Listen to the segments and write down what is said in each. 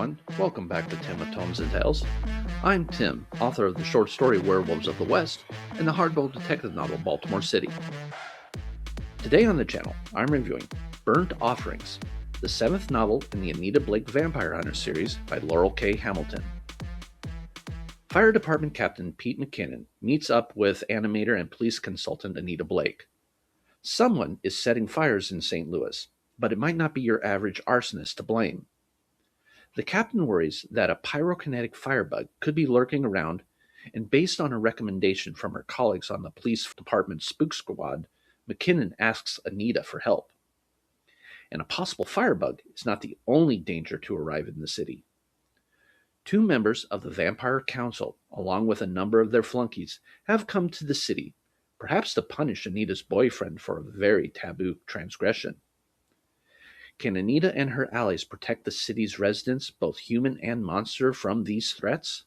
everyone. Welcome back to Tim with Tomes and Tales. I'm Tim, author of the short story Werewolves of the West and the hardboiled detective novel Baltimore City. Today on the channel, I'm reviewing Burnt Offerings, the 7th novel in the Anita Blake Vampire Hunter series by Laurell K. Hamilton. Fire Department Captain Pete McKinnon meets up with animator and police consultant Anita Blake. Someone is setting fires in St. Louis, but it might not be your average arsonist to blame. The captain worries that a pyrokinetic firebug could be lurking around, and based on a recommendation from her colleagues on the police department's spook squad, McKinnon asks Anita for help. And a possible firebug is not the only danger to arrive in the city. 2 members of the Vampire Council, along with a number of their flunkies, have come to the city, perhaps to punish Anita's boyfriend for a very taboo transgression. Can Anita and her allies protect the city's residents, both human and monster, from these threats?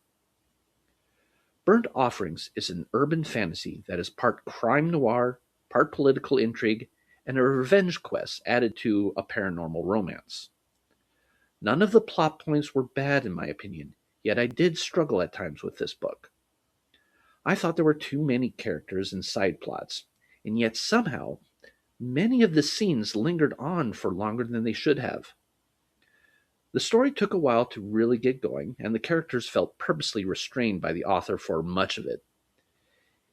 Burnt Offerings is an urban fantasy that is part crime noir, part political intrigue, and a revenge quest added to a paranormal romance. None of the plot points were bad in my opinion, yet I did struggle at times with this book. I thought there were too many characters and side plots, and yet somehow many of the scenes lingered on for longer than they should have. The story took a while to really get going, and the characters felt purposely restrained by the author for much of it.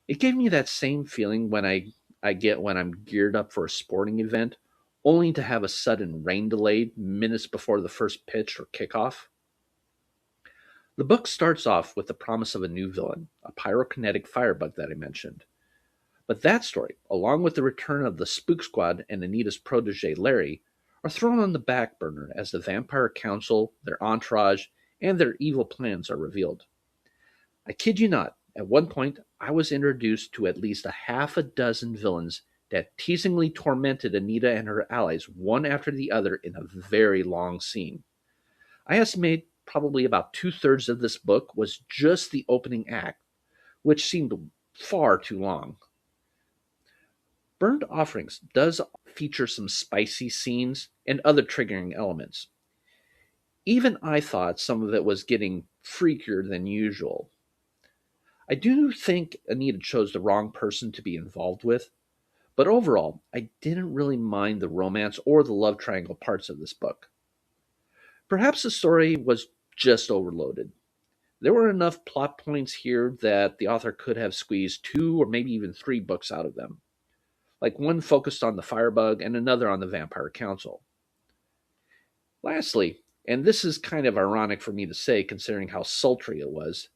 It gave me that same feeling when I get when I'm geared up for a sporting event, only to have a sudden rain delay minutes before the first pitch or kickoff. The book starts off with the promise of a new villain, a pyrokinetic firebug that I mentioned. But that story, along with the return of the Spook Squad and Anita's protege Larry, are thrown on the back burner as the Vampire Council, their entourage, and their evil plans are revealed. I kid you not, at one point I was introduced to at least a half a dozen villains that teasingly tormented Anita and her allies one after the other in a very long scene. I estimate probably about 2/3 of this book was just the opening act, which seemed far too long. Burnt Offerings does feature some spicy scenes and other triggering elements. Even I thought some of it was getting freakier than usual. I do think Anita chose the wrong person to be involved with, but overall, I didn't really mind the romance or the love triangle parts of this book. Perhaps the story was just overloaded. There were enough plot points here that the author could have squeezed 2 or maybe even 3 books out of them, like one focused on the firebug and another on the Vampire Council. Lastly, and this is kind of ironic for me to say considering how sultry it was,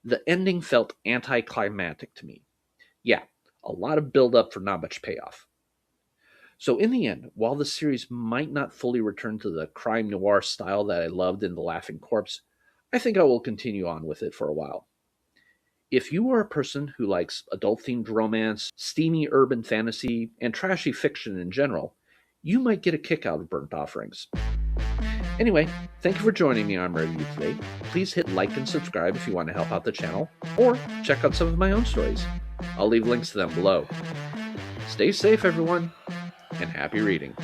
the ending felt anticlimactic to me. Yeah, a lot of build-up for not much payoff. So in the end, while the series might not fully return to the crime noir style that I loved in The Laughing Corpse, I think I will continue on with it for a while. If you are a person who likes adult-themed romance, steamy urban fantasy, and trashy fiction in general, you might get a kick out of Burnt Offerings. Anyway, thank you for joining me on my review today. Please hit like and subscribe if you want to help out the channel, or check out some of my own stories. I'll leave links to them below. Stay safe, everyone, and happy reading.